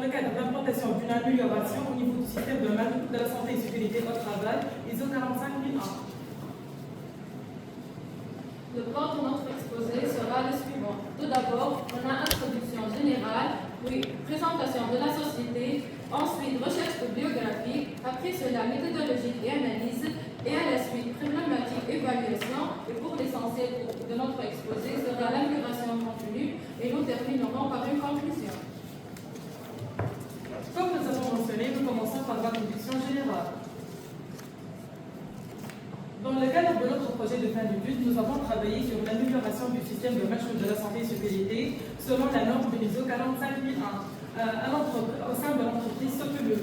le cadre de l'implantation d'une amélioration au niveau du système de la santé et sécurité au travail, ISO 45001. Le plan de notre exposé sera le suivant. Tout d'abord, on a introduction générale, puis présentation de la société, ensuite recherche bibliographique, après cela méthodologique et analyse, et à la suite problématique, évaluation, et pour l'essentiel de notre exposé sera l'amélioration continue, et nous terminerons par une conclusion. Comme nous avons mentionné, nous commençons par l'introduction générale. Dans le cadre de notre projet de fin d'études, nous avons travaillé sur l'amélioration du système de management de la santé et sécurité selon la norme de l'ISO 45001 au sein de l'entreprise Socule.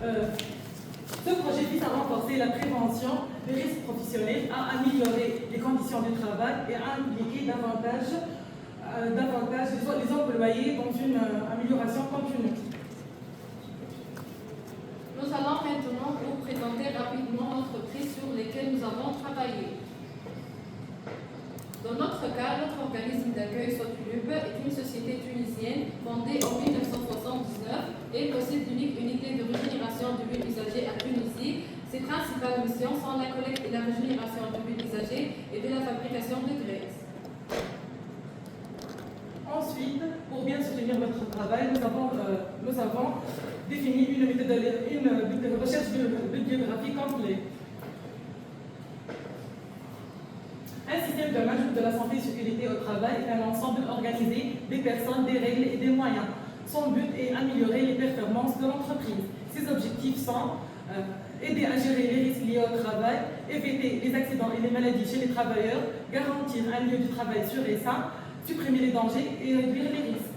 Ce projet vise à renforcer la prévention des risques professionnels, à améliorer les conditions de travail et à impliquer davantage les employés dans une amélioration continue. Nous allons maintenant vous présenter rapidement l'entreprise sur laquelle nous avons travaillé. Dans notre cas, notre organisme d'accueil Sotulub est une société tunisienne fondée en 1979 et possède l'unique unité de régénération du bulle usagé à Tunisie. Ses principales missions sont la collecte et la régénération du bulle usagé et de la fabrication de graisse. Ensuite, pour bien soutenir notre travail, nous avons défini une méthode de recherche bibliographique complète. Un système de management de la santé et sécurité au travail est un ensemble organisé des personnes, des règles et des moyens. Son but est d'améliorer les performances de l'entreprise. Ses objectifs sont aider à gérer les risques liés au travail, éviter les accidents et les maladies chez les travailleurs, garantir un lieu de travail sûr et sain, supprimer les dangers et réduire les risques.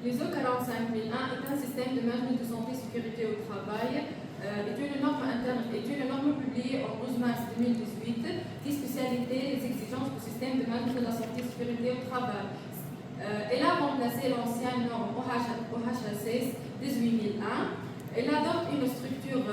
L'ISO 45001 est un système de management de santé et sécurité au travail. Est une norme publiée en 11 mars 2018 qui spécialité les exigences du système de management de la santé et sécurité au travail. Elle a remplacé l'ancienne norme OHSS 18001. Elle adopte une structure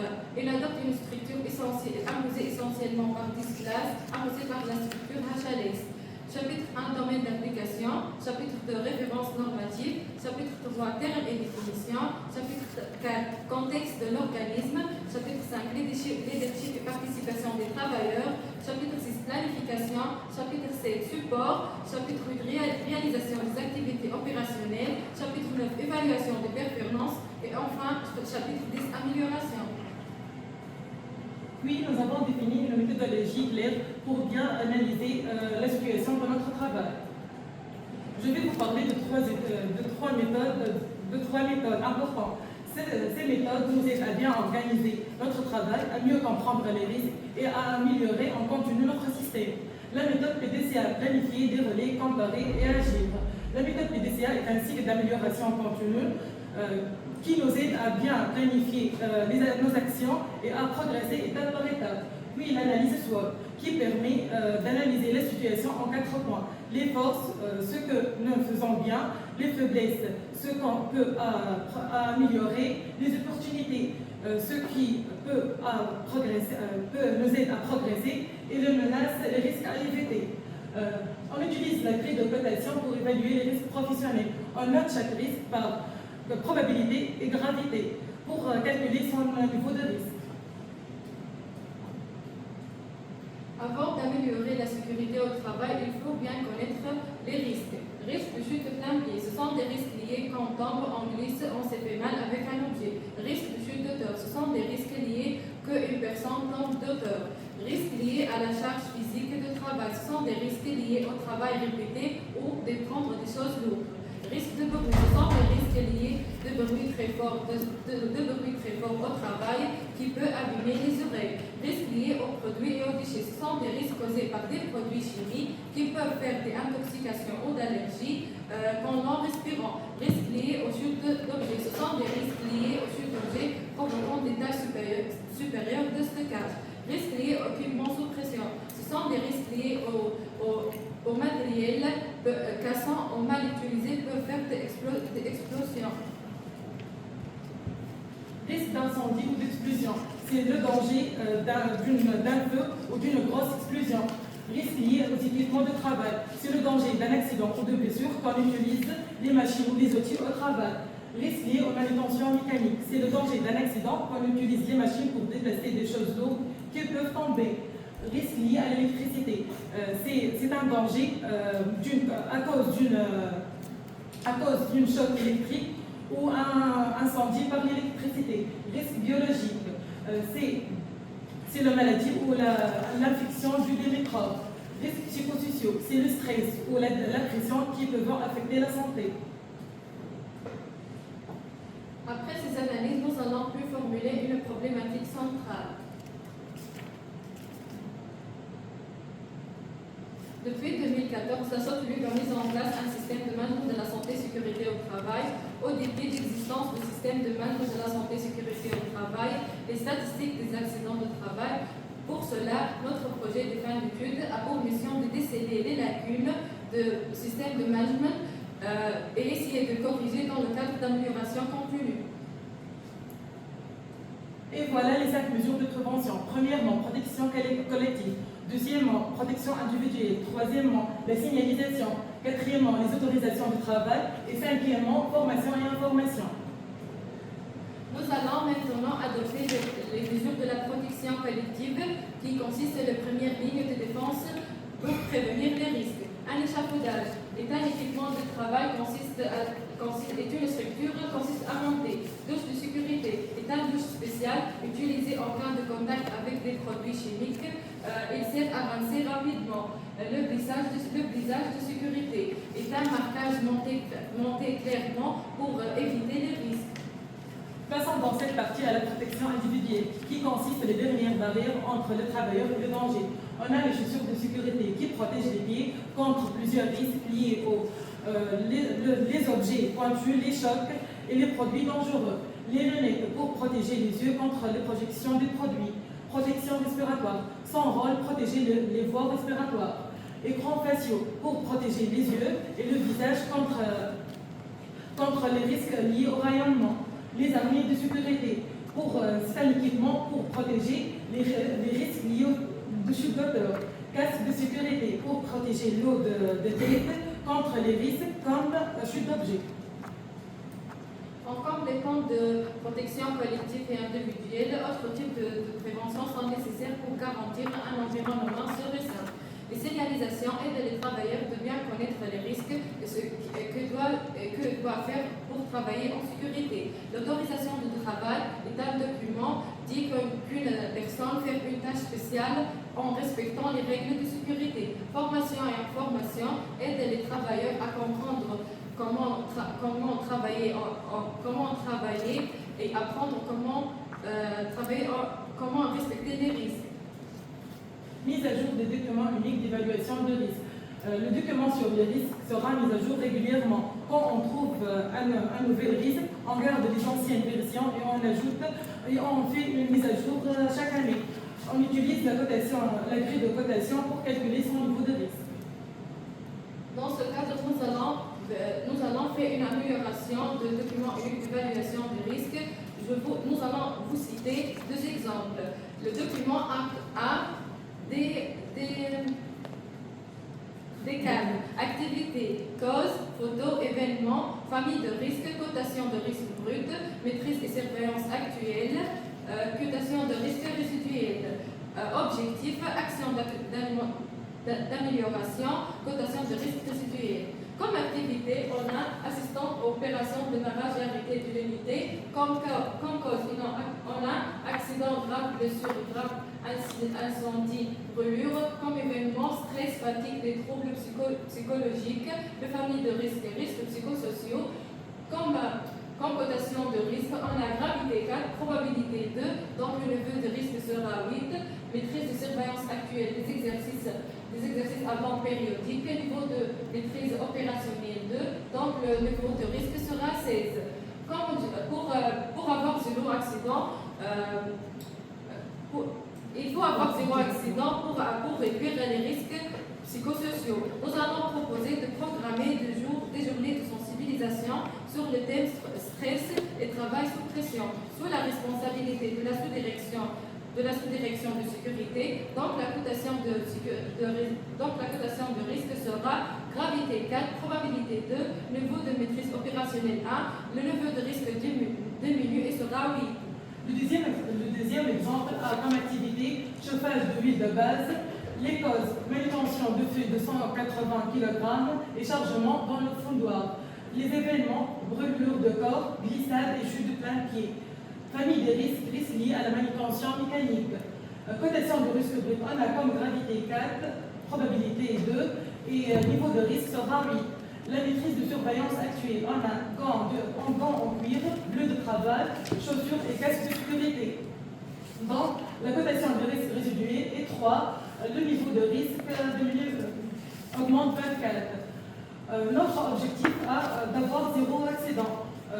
essentielle, imposée essentiellement par 10 classes, imposée par la structure HLS. Chapitre 1, domaine d'application. Chapitre 2, référence normative. Chapitre 3, termes et définitions. Chapitre 4, contexte de l'organisme. Chapitre 5, leadership et participation des travailleurs. Chapitre 6, planification. Chapitre 7, support. Chapitre 8, réalisation des activités opérationnelles. Chapitre 9, évaluation des performances. Et enfin, chapitre 10, amélioration. Puis, nous avons défini une méthodologie claire pour bien analyser la situation de notre travail. Je vais vous parler de trois méthodes importantes. Ces méthodes nous aident à bien organiser notre travail, à mieux comprendre les risques et à améliorer en continu notre système. La méthode PDCA, planifier, dérouler, comparer et agir. La méthode PDCA est un cycle d'amélioration continue qui nous aide à bien planifier nos actions et à progresser étape par étape. Puis l'analyse SWOT, qui permet d'analyser la situation en 4 points. Les forces, ce que nous faisons bien, les faiblesses, ce qu'on peut améliorer, les opportunités, ce qui peut nous aider à progresser, et les menaces, les risques à éviter. On utilise la grille de cotation pour évaluer les risques professionnels. On note chaque risque par probabilité et gravité pour calculer son niveau de risque. Avant d'améliorer la sécurité au travail, il faut bien connaître les risques. Risques de chute de plein pied, ce sont des risques liés quand on tombe, on glisse, on se fait mal avec un objet. Risques de chute d'auteur, ce sont des risques liés qu'une personne tombe d'auteur. Risques liés à la charge physique de travail, ce sont des risques liés au travail répété ou de prendre des choses lourdes. Risques de bruit, ce sont des risques liés de bruit très fort au travail qui peut abîmer les oreilles. Risques liés aux produits et aux déchets, ce sont des risques causés par des produits chimiques qui peuvent faire des intoxications ou d'allergies pendant respirant. Risques liés aux chutes d'objets, ce sont des risques liés aux chutes d'objets provoquant des tailles supérieures de stockage. Risques liés aux équipements sous pression, ce sont des risques liés au matériel cassant ou mal utilisé peuvent faire des explosions. Risque d'incendie ou d'explosion, c'est le danger d'un feu ou d'une grosse explosion. Risques liés aux équipements de travail, c'est le danger d'un accident ou de blessure quand on utilise les machines ou les outils au travail. Risque lié aux manutentions mécaniques, c'est le danger d'un accident quand on utilise les machines pour déplacer des choses lourdes qui peuvent tomber. Risque lié à l'électricité, c'est un danger à cause d'une choc électrique ou un incendie par l'électricité. Risque biologique, c'est la maladie ou l'infection des microbes. Risques psychosociaux, c'est le stress ou la pression qui peuvent affecter la santé. Après ces analyses, nous allons plus formuler une problématique centrale. Depuis 2014, la SOTLUC a mis en place un système de management de la santé et sécurité au travail. Au début d'existence du système de management de la santé et sécurité au travail, les statistiques des accidents de travail. Pour cela, notre projet de fin d'études a pour mission de déceler les lacunes du système de management et essayer de corriger dans le cadre d'amélioration continue. Et voilà les 5 mesures de prévention. Premièrement, protection collective. Deuxièmement, protection individuelle. Troisièmement, la signalisation. Quatrièmement, les autorisations de travail. Et cinquièmement, formation et information. Nous allons maintenant adopter les mesures de la protection collective qui consiste en la première ligne de défense pour prévenir les risques. Un échafaudage est un équipement de travail est une structure consiste à monter. Douche de sécurité est un douche spécial utilisé en cas de contact avec des produits chimiques. Il sert à avancer rapidement. Le brisage de sécurité est un marquage monté clairement pour éviter les risques. Passons dans cette partie à la protection individuelle, qui consiste les dernières barrières entre le travailleur et le danger. On a les chaussures de sécurité qui protègent les pieds contre plusieurs risques liés aux les objets pointus, les chocs et les produits dangereux. Les lunettes pour protéger les yeux contre les projections des produits. Protection respiratoire. Son rôle, protéger les voies respiratoires. Écrans faciaux pour protéger les yeux et le visage contre les risques liés au rayonnement. Les harnais de sécurité, c'est un équipement pour protéger les risques liés de chute d'auteur. Casque de sécurité pour protéger l'eau de tête contre les risques comme chute d'objet. En complément de protection collective et individuelle, autres types de prévention sont nécessaires pour garantir un environnement sûr et sain. Les signalisations aident les travailleurs de bien connaître les risques et ce que doivent faire pour travailler en sécurité. L'autorisation de travail est un document dit qu'une personne fait une tâche spéciale en respectant les règles de sécurité. Formation et information aident les travailleurs à comprendre comment travailler et apprendre comment respecter les risques. Mise à jour des documents uniques d'évaluation de risque. Le document sur les risques sera mis à jour régulièrement. Quand on trouve un nouvel risque, on garde les anciennes versions et on ajoute et on fait une mise à jour chaque année. On utilise la grille de cotation pour calculer son niveau de risque. Dans ce cadre, nous allons faire une amélioration de documents uniques d'évaluation de risque. Nous allons vous citer 2 exemples. Le document A des cadres, activités, causes, photos, événements, famille de risque, cotation de risque brut, maîtrise et surveillance actuelle, cotation de risque résiduel, objectif, action d'amélioration, cotation de risque résiduel. Comme activité, on a assistance aux opérations de démarrage et arrêté de l'unité. Comme cause, on a accident grave, blessure grave, incendie, brûlure. Comme événement, stress, fatigue, des troubles psychologiques, de famille de risques et risques psychosociaux. Comme cotation de risque, on a gravité 4, probabilité 2, donc le niveau de risque sera 8, maîtrise de surveillance actuelle des exercices avant périodiques, niveau de maîtrise opérationnelle 2, donc le niveau de risque sera 16. Pour avoir zéro accident, il faut avoir zéro accident pour réduire les risques psychosociaux. Nous allons proposer de programmer des journées de sensibilisation sur le thème stress et travail sous pression, sous la responsabilité de la sous-direction de la sous-direction de sécurité. Donc la cotation de risque sera gravité 4, probabilité 2, niveau de maîtrise opérationnelle 1, le niveau de risque diminue et sera 8. Le deuxième exemple a comme activité chauffage de huile de base, les causes manutention de feu de 180 kg et chargement dans le fondoir, les événements brûlures de corps, glissade et chute de plein pied, famille des risques liés à la manutention mécanique, cotation de risque brut on a comme gravité 4, probabilité 2 et niveau de risque sera 8. La maîtrise de surveillance actuelle en gants en cuir, bleu de travail, chaussures et casque de sécurité. Donc, la cotation de risque résiduel est 3, le niveau de risque augmente 24. Notre objectif est d'avoir 0 accident.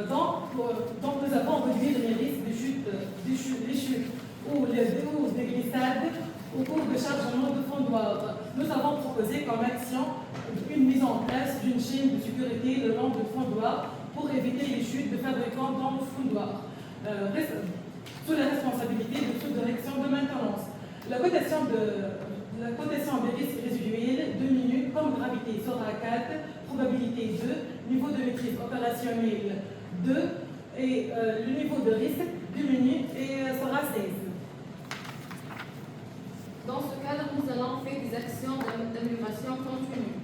Donc, nous avons réduit les risques de chute, des chutes ou des glissades au cours de chargement de fondoir. Nous avons proposé comme action une mise en place d'une chaîne de sécurité le long du fondoir pour éviter les chutes de fabricants dans le fondoir, sous la responsabilité de sous-direction de maintenance. La cotation des risques résiduels diminue comme gravité sera 4, probabilité 2, niveau de maîtrise opérationnelle 2 et le niveau de risque diminue et sera 16. Dans ce cadre, nous allons faire des actions d'amélioration continue.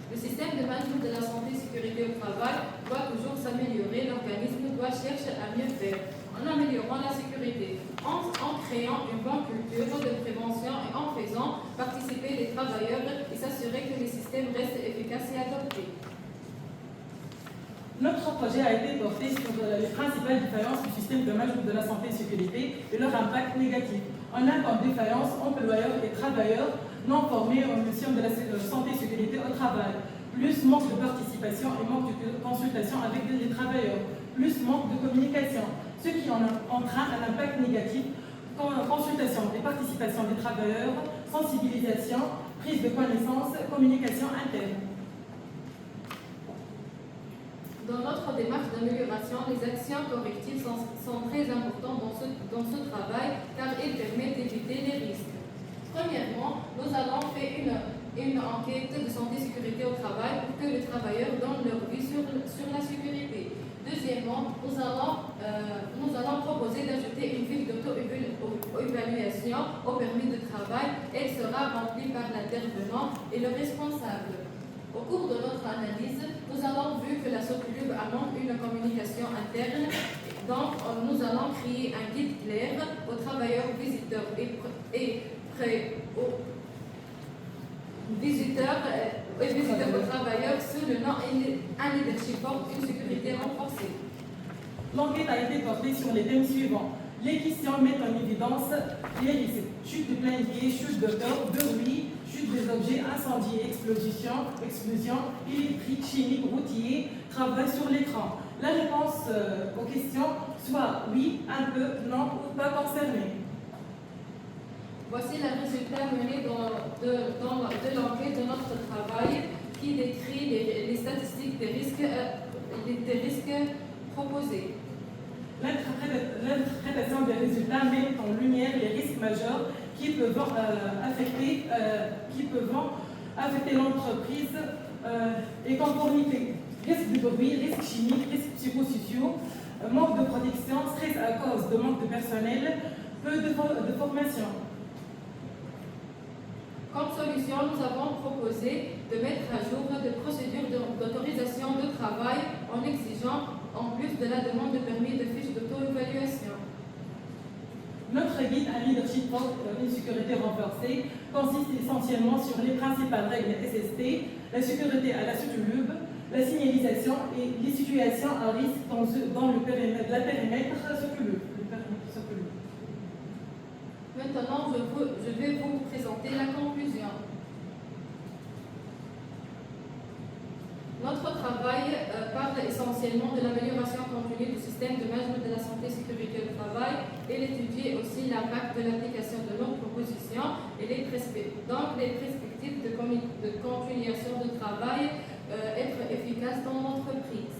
Le système de management de la santé et sécurité au travail doit toujours s'améliorer. L'organisme doit chercher à mieux faire en améliorant la sécurité, en créant une bonne culture de prévention et en faisant participer les travailleurs et s'assurer que les systèmes restent efficaces et adoptés. Notre projet a été porté sur les principales défaillances du système de management de la santé et sécurité et leur impact négatif. En a comme défaillance employeurs et travailleurs non formés en mission de la santé et sécurité au travail, plus manque de participation et manque de consultation avec les travailleurs, plus manque de communication, ce qui entraîne un impact négatif, consultation et participation des travailleurs, sensibilisation, prise de connaissance, communication interne. Dans notre démarche d'amélioration, les actions correctives sont très importantes dans ce travail car elles permettent d'éviter les risques. Premièrement, nous allons faire une enquête de santé et sécurité au travail pour que les travailleurs donnent leur vie sur la sécurité. Deuxièmement, nous allons proposer d'ajouter une fiche d'auto-évaluation au permis de travail. Elle sera remplie par l'intervenant et le responsable. Au cours de notre analyse, nous avons vu que la SOCLUB manque une communication interne. Donc, nous allons créer un guide clair aux travailleurs, visiteurs aux travailleurs sous le nom Un leadership fort, une sécurité renforcée. L'enquête a été portée sur les thèmes suivants. Les questions mettent en évidence les risques. Chute de plein pied, chute de corps, de bruit, chute des objets, incendie, explosion électrique, chimique, routier, travail sur l'écran. La réponse aux questions soit oui, un peu, non ou pas concerné. Voici le résultat mené de l'enquête de notre travail qui décrit les statistiques des risques proposés. L'interprétation des résultats met en lumière les risques majeurs qui peuvent affecter l'entreprise et conformité. Risque de bruit, risques chimiques, risques psychosociaux, manque de protection, stress à cause de manque de personnel, peu de formation. Comme solution, nous avons proposé de mettre à jour des procédures d'autorisation de travail en exigeant, en plus de la demande de permis de fiches d'auto-évaluation. Notre guide Un leadership fort, une sécurité renforcée consiste essentiellement sur les principales règles SST, la sécurité à la SOCLUB, la signalisation et les situations à risque dans le périmètre SOCLUB. Maintenant, je vais vous présenter la conclusion. Notre travail parle essentiellement de l'amélioration continue du système de management de la santé et sécurité au travail. Il étudie aussi l'impact de l'application de nos propositions et les perspectives de continuation de travail être efficace dans l'entreprise.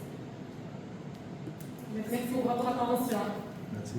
Merci pour votre attention. Merci.